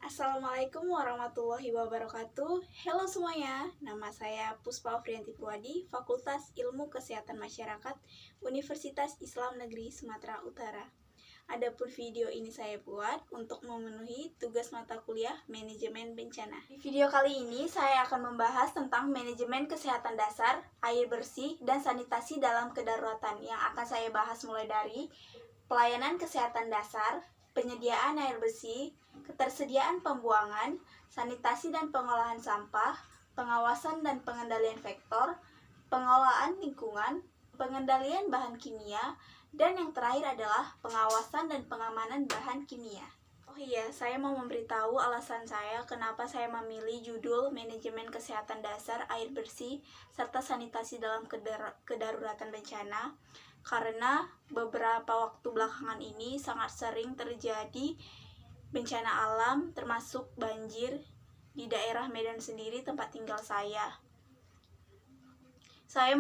Assalamualaikum warahmatullahi wabarakatuh. Halo semuanya, nama saya Puspa Afriyanti Puadi, Fakultas Ilmu Kesehatan Masyarakat, Universitas Islam Negeri Sumatera Utara. Adapun video ini saya buat untuk memenuhi tugas mata kuliah Manajemen Bencana. Di video kali ini saya akan membahas tentang manajemen kesehatan dasar, air bersih, dan sanitasi dalam kedaruratan yang akan saya bahas mulai dari pelayanan kesehatan dasar, penyediaan air bersih, ketersediaan pembuangan, sanitasi dan pengolahan sampah, pengawasan dan pengendalian vektor, pengelolaan lingkungan, pengendalian bahan kimia, dan yang terakhir adalah pengawasan dan pengamanan bahan kimia. Oh iya, saya mau memberitahu alasan saya kenapa saya memilih judul Manajemen Kesehatan Dasar, Air Bersih, serta Sanitasi dalam Kedaruratan Bencana. Karena beberapa waktu belakangan ini sangat sering terjadi bencana alam termasuk banjir di daerah Medan sendiri tempat tinggal saya. Saya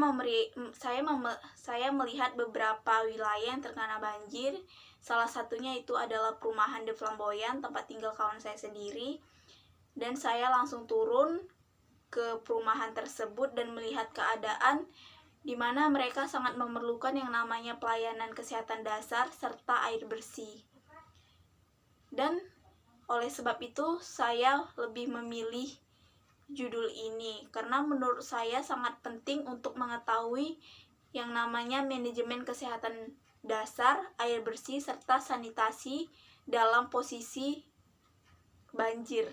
melihat beberapa wilayah yang terkena banjir. Salah satunya itu adalah perumahan De Flamboyan, tempat tinggal kawan saya sendiri. Dan saya langsung turun ke perumahan tersebut dan melihat keadaan di mana mereka sangat memerlukan yang namanya pelayanan kesehatan dasar serta air bersih. Dan oleh sebab itu saya lebih memilih judul ini karena menurut saya sangat penting untuk mengetahui yang namanya manajemen kesehatan dasar, air bersih, serta sanitasi dalam posisi banjir.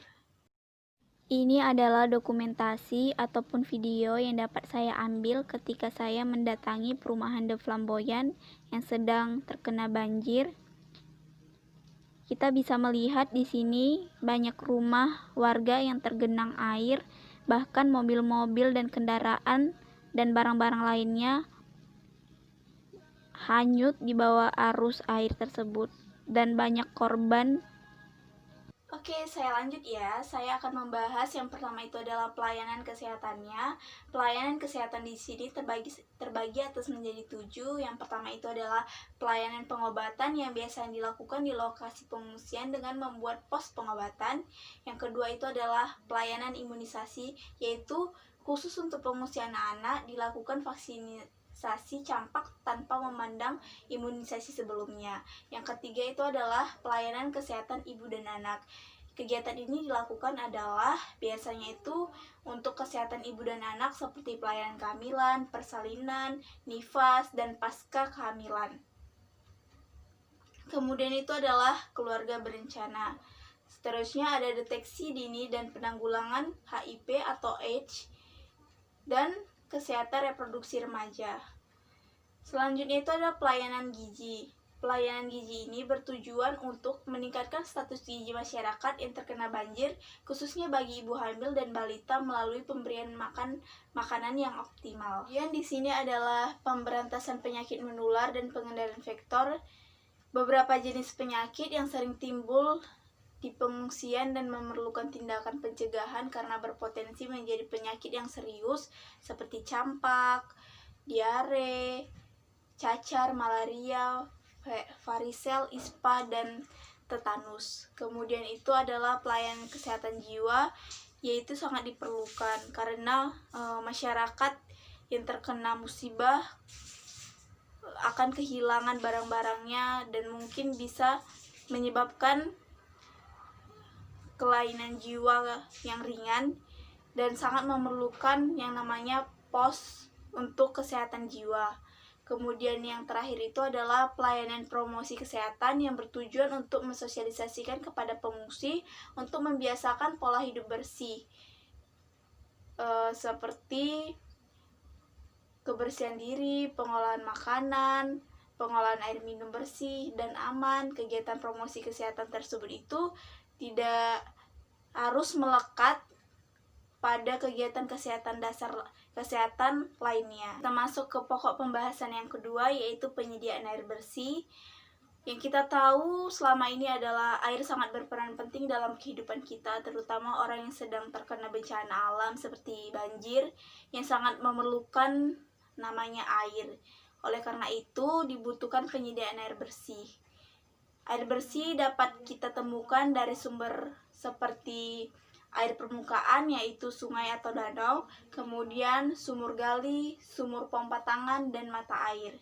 Ini adalah dokumentasi ataupun video yang dapat saya ambil ketika saya mendatangi perumahan De Flamboyan yang sedang terkena banjir. Kita bisa melihat di sini banyak rumah warga yang tergenang air, bahkan mobil-mobil dan kendaraan dan barang-barang lainnya hanyut di bawah arus air tersebut dan banyak korban. Oke, saya lanjut ya. Saya akan membahas yang pertama itu adalah pelayanan kesehatannya. Pelayanan kesehatan di sini terbagi atas menjadi 7. Yang pertama itu adalah pelayanan pengobatan yang biasa dilakukan di lokasi pengungsian dengan membuat pos pengobatan. Yang kedua itu adalah pelayanan imunisasi, yaitu khusus untuk pengungsi anak-anak dilakukan vaksinasi campak tanpa memandang imunisasi sebelumnya. Yang ketiga itu adalah pelayanan kesehatan ibu dan anak. Kegiatan ini dilakukan adalah biasanya itu untuk kesehatan ibu dan anak seperti pelayanan kehamilan, persalinan, nifas, dan pasca kehamilan. Kemudian itu adalah keluarga berencana. Seterusnya ada deteksi dini dan penanggulangan HIV atau AIDS dan kesehatan reproduksi remaja. Selanjutnya itu ada pelayanan gizi. Pelayanan gizi ini bertujuan untuk meningkatkan status gizi masyarakat yang terkena banjir, khususnya bagi ibu hamil dan balita melalui pemberian makanan yang optimal. Yang di sini adalah pemberantasan penyakit menular dan pengendalian vektor. Beberapa jenis penyakit yang sering timbul di pengungsian dan memerlukan tindakan pencegahan karena berpotensi menjadi penyakit yang serius seperti campak, diare, cacar, malaria, varisel, ispa, dan tetanus. Kemudian itu adalah pelayanan kesehatan jiwa, yaitu sangat diperlukan karena masyarakat yang terkena musibah akan kehilangan barang-barangnya dan mungkin bisa menyebabkan kelainan jiwa yang ringan dan sangat memerlukan yang namanya pos untuk kesehatan jiwa. Kemudian yang terakhir itu adalah pelayanan promosi kesehatan yang bertujuan untuk mensosialisasikan kepada pengungsi untuk membiasakan pola hidup bersih, seperti kebersihan diri, pengolahan makanan, pengolahan air minum bersih dan aman. Kegiatan promosi kesehatan tersebut itu tidak harus melekat pada kegiatan kesehatan lainnya. Kita masuk ke pokok pembahasan yang kedua, yaitu penyediaan air bersih. Yang kita tahu selama ini adalah air sangat berperan penting dalam kehidupan kita, terutama orang yang sedang terkena bencana alam seperti banjir yang sangat memerlukan namanya air. Oleh karena itu dibutuhkan penyediaan air bersih. Air bersih dapat kita temukan dari sumber seperti air permukaan, yaitu sungai atau danau, kemudian sumur gali, sumur pompa tangan, dan mata air.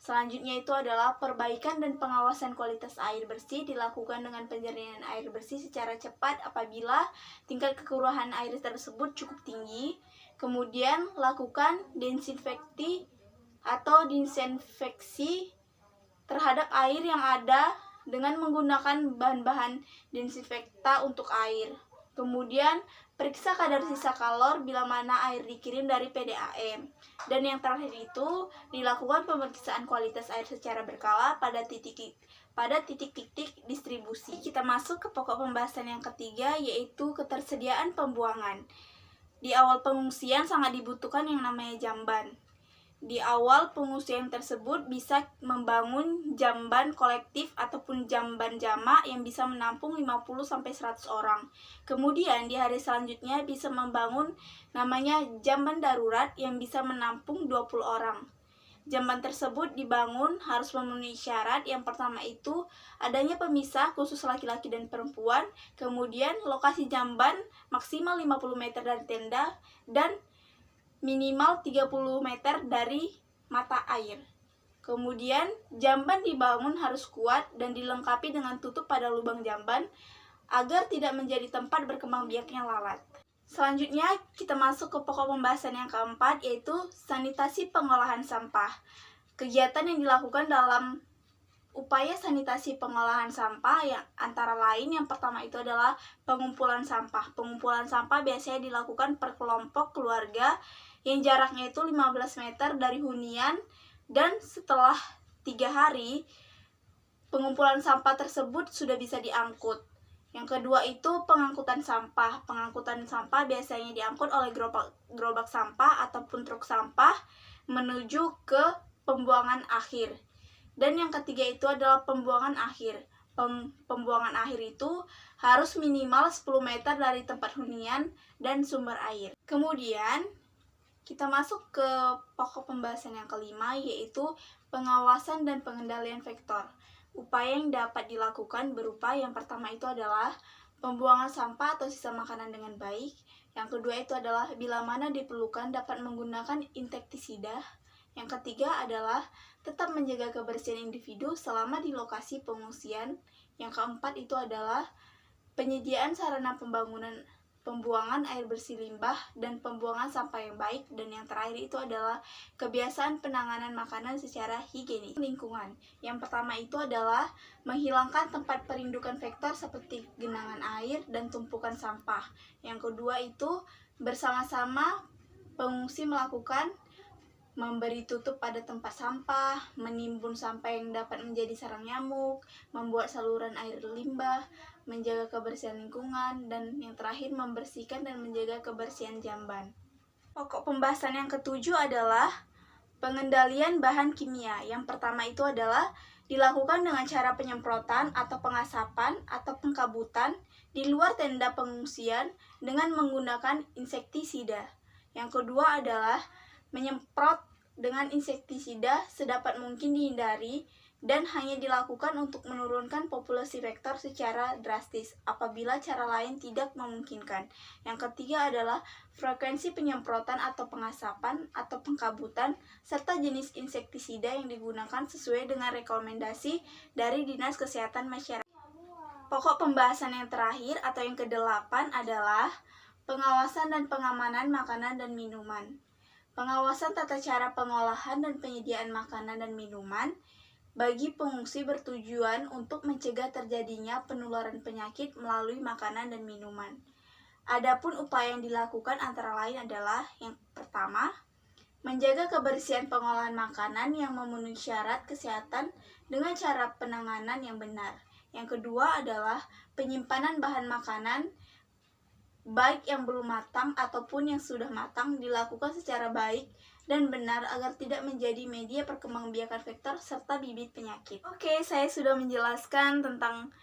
Selanjutnya itu adalah perbaikan dan pengawasan kualitas air bersih dilakukan dengan penjernihan air bersih secara cepat apabila tingkat kekeruhan air tersebut cukup tinggi. Kemudian lakukan desinfeksi terhadap air yang ada dengan menggunakan bahan-bahan desinfektan untuk air. Kemudian periksa kadar sisa kalor bila mana air dikirim dari PDAM. Dan yang terakhir itu dilakukan pemeriksaan kualitas air secara berkala pada titik-titik distribusi. Kita masuk ke pokok pembahasan yang ketiga, yaitu ketersediaan pembuangan. Di awal pengungsian sangat dibutuhkan yang namanya jamban. Di awal pengungsian tersebut bisa membangun jamban kolektif ataupun jamban jamak yang bisa menampung 50-100 orang. Kemudian di hari selanjutnya bisa membangun namanya jamban darurat yang bisa menampung 20 orang. Jamban tersebut dibangun harus memenuhi syarat. Yang pertama itu adanya pemisah khusus laki-laki dan perempuan. Kemudian lokasi jamban maksimal 50 meter dari tenda dan minimal 30 meter dari mata air. Kemudian jamban dibangun harus kuat dan dilengkapi dengan tutup pada lubang jamban agar tidak menjadi tempat berkembang biaknya lalat. Selanjutnya kita masuk ke pokok pembahasan yang keempat, yaitu sanitasi pengolahan sampah. Kegiatan yang dilakukan dalam upaya sanitasi pengolahan sampah yang antara lain yang pertama itu adalah pengumpulan sampah. Pengumpulan sampah biasanya dilakukan per kelompok keluarga yang jaraknya itu 15 meter dari hunian, dan setelah 3 hari pengumpulan sampah tersebut sudah bisa diangkut. Yang kedua itu pengangkutan sampah. Pengangkutan sampah biasanya diangkut oleh gerobak sampah ataupun truk sampah menuju ke pembuangan akhir. Dan yang ketiga itu adalah pembuangan akhir. Pembuangan akhir itu harus minimal 10 meter dari tempat hunian dan sumber air. Kemudian kita masuk ke pokok pembahasan yang kelima, yaitu pengawasan dan pengendalian vektor. Upaya yang dapat dilakukan berupa yang pertama itu adalah pembuangan sampah atau sisa makanan dengan baik. Yang kedua itu adalah bila mana diperlukan dapat menggunakan insektisida. Yang ketiga adalah tetap menjaga kebersihan individu selama di lokasi pengungsian. Yang keempat itu adalah penyediaan sarana pembuangan air bersih limbah dan pembuangan sampah yang baik. Dan yang terakhir itu adalah kebiasaan penanganan makanan secara higienis lingkungan. Yang pertama itu adalah menghilangkan tempat perindukan vektor seperti genangan air dan tumpukan sampah. Yang kedua itu bersama-sama pengungsi melakukan memberi tutup pada tempat sampah, menimbun sampah yang dapat menjadi sarang nyamuk, membuat saluran air limbah, menjaga kebersihan lingkungan, dan yang terakhir membersihkan dan menjaga kebersihan jamban. Pokok pembahasan yang ketujuh adalah pengendalian bahan kimia. Yang pertama itu adalah dilakukan dengan cara penyemprotan atau pengasapan atau pengkabutan di luar tenda pengungsian dengan menggunakan insektisida. Yang kedua adalah menyemprot dengan insektisida sedapat mungkin dihindari dan hanya dilakukan untuk menurunkan populasi vektor secara drastis apabila cara lain tidak memungkinkan. Yang ketiga adalah frekuensi penyemprotan atau pengasapan atau pengkabutan serta jenis insektisida yang digunakan sesuai dengan rekomendasi dari Dinas Kesehatan Masyarakat. Pokok pembahasan yang terakhir atau yang ke-8 adalah pengawasan dan pengamanan makanan dan minuman. Pengawasan tata cara pengolahan dan penyediaan makanan dan minuman bagi pengungsi bertujuan untuk mencegah terjadinya penularan penyakit melalui makanan dan minuman. Adapun upaya yang dilakukan antara lain adalah yang pertama, menjaga kebersihan pengolahan makanan yang memenuhi syarat kesehatan dengan cara penanganan yang benar. Yang kedua adalah penyimpanan bahan makanan baik yang belum matang ataupun yang sudah matang dilakukan secara baik dan benar agar tidak menjadi media perkembangbiakan vektor serta bibit penyakit. Oke, saya sudah menjelaskan tentang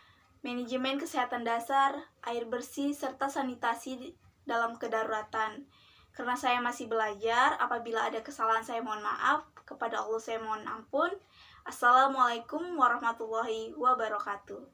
manajemen kesehatan dasar, air bersih, serta sanitasi dalam kedaruratan. Karena saya masih belajar, apabila ada kesalahan saya mohon maaf, kepada Allah saya mohon ampun. Assalamualaikum warahmatullahi wabarakatuh.